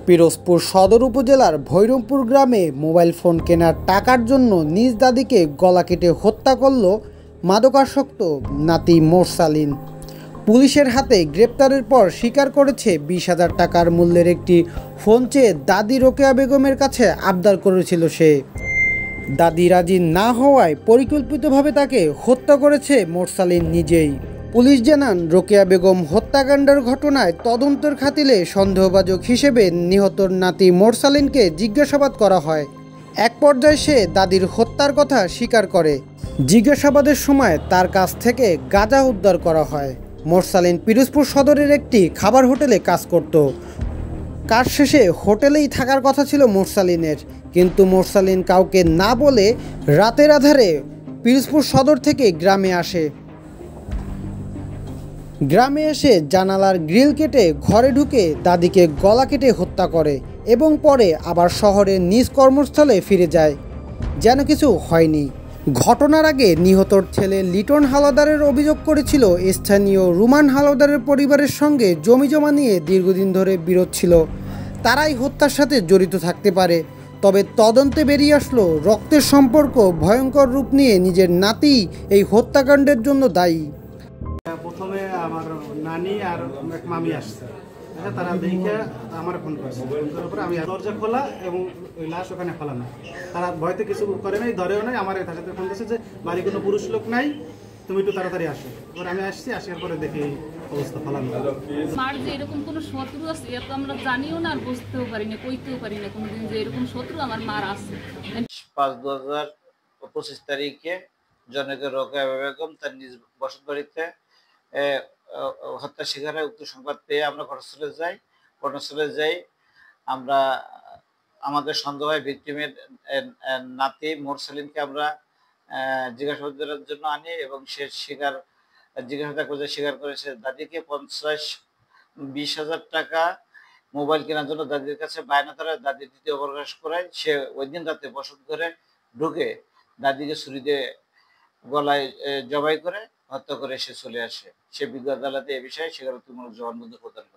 পিরোজপুর সদর উপজেলার ভৈরমপুর গ্রামে মোবাইল ফোন কেনার টাকার জন্য নিজ দাদিকে গলা কেটে হত্যা করল মাদকাসক্ত নাতি মোরসালিন। পুলিশের হাতে গ্রেপ্তারের পর স্বীকার করেছে 20,000 টাকার মূল্যের একটি ফোন চেয়ে দাদি রোকেয়া বেগমের কাছে আবদার করেছিল সে। দাদি রাজি না হওয়ায় পরিকল্পিতভাবে তাকে হত্যা করেছে মোরসালিন নিজেই। পুলিশ জানান, রোকেয়া বেগম হত্যাকাণ্ডের ঘটনায় তদন্তের খাতিরে সন্দেহভাজন হিসেবে নিহতর নাতি মোরসালিনকে জিজ্ঞাসাবাদ করা হয়। এক পর্যায়ে সে দাদির হত্যার কথা স্বীকার করে। জিজ্ঞাসাবাদের সময় তার কাছ থেকে গাঁজা উদ্ধার করা হয়। মোরসালিন পিরোজপুর সদরের একটি খাবার হোটেলে কাজ করত। কাজ শেষে হোটেলেই থাকার কথা ছিল মোরসালিনের, কিন্তু মোরসালিন কাউকে না বলে রাতের আধারে পিরোজপুর সদর থেকে গ্রামে আসে। গ্রামে এসে জানালার গ্রিল কেটে ঘরে ঢুকে দাদিকে গলা কেটে হত্যা করে এবং পরে আবার শহরের নিজ কর্মস্থলে ফিরে যায় যেন কিছু হয়নি। ঘটনার আগে নিহতর ছেলে লিটন হাওলাদারের অভিযোগ করেছিল স্থানীয় রুমান হাওলাদারের পরিবারের সঙ্গে জমিজমা নিয়ে দীর্ঘদিন ধরে বিরোধ ছিল, তারাই হত্যার সাথে জড়িত থাকতে পারে। তবে তদন্তে বেরিয়ে আসলো রক্তের সম্পর্ক ভয়ঙ্কর রূপ নিয়ে নিজের নাতি এই হত্যাকাণ্ডের জন্য দায়ী। প্রথমে আমার নানি আর এক মামি আসছে, তারা দেখে আমার ফোন করেছে। ফোন করার পরে আমি দরজা খোলা এবং ওই লাশ ওখানে ফেলা না, তারা ভয়তে কিছু করে নাই, ধরেও নাই। আমার তার সাথে ফোন করেছে যে বাড়ি কোনো পুরুষ লোক নাই, তুমি একটু তাড়াতাড়ি আসো। এবার আমি আসছি, আসার পরে দেখি অবস্থা ফেলানো। মার যে এরকম কোনো শত্রু আছে এটা আমরা জানিও না আর বুঝতেও পারি না, কইতেও পারি না কোনোদিন যে এরকম শত্রু আমার মার আছে। 5/2025 তারিখে জনকে রোকেয়া বেগম তার নিজ বসত বাড়িতে হত্যা শিকার হয়। উক্ত সংবাদ পেয়ে আমরা ঘটনাস্থলে যাই। আমরা আমাদের সন্দেহ হয় ভিকটিমের নাতি মোরসালিনকে আমরা জিজ্ঞাসাবাদের জন্য আনি এবং সে জিজ্ঞাসাবাদ করে স্বীকার করেছে দাদিকে 20,000 টাকা মোবাইল কেনার জন্য দাদির কাছে বায়না ধরে দাদি দ্বিতীয় প্রকাশ করায়। সে ওই দিন রাতে বসত ঘরে ঢুকে দাদিকে ছুরি দিয়ে গলায় জবাই করে হত্যা করে সে চলে আসে। সে বিজ্ঞ আদালতে এ বিষয়ে স্বীকারোক্তিমূলক জবানবন্দি প্রদান করে।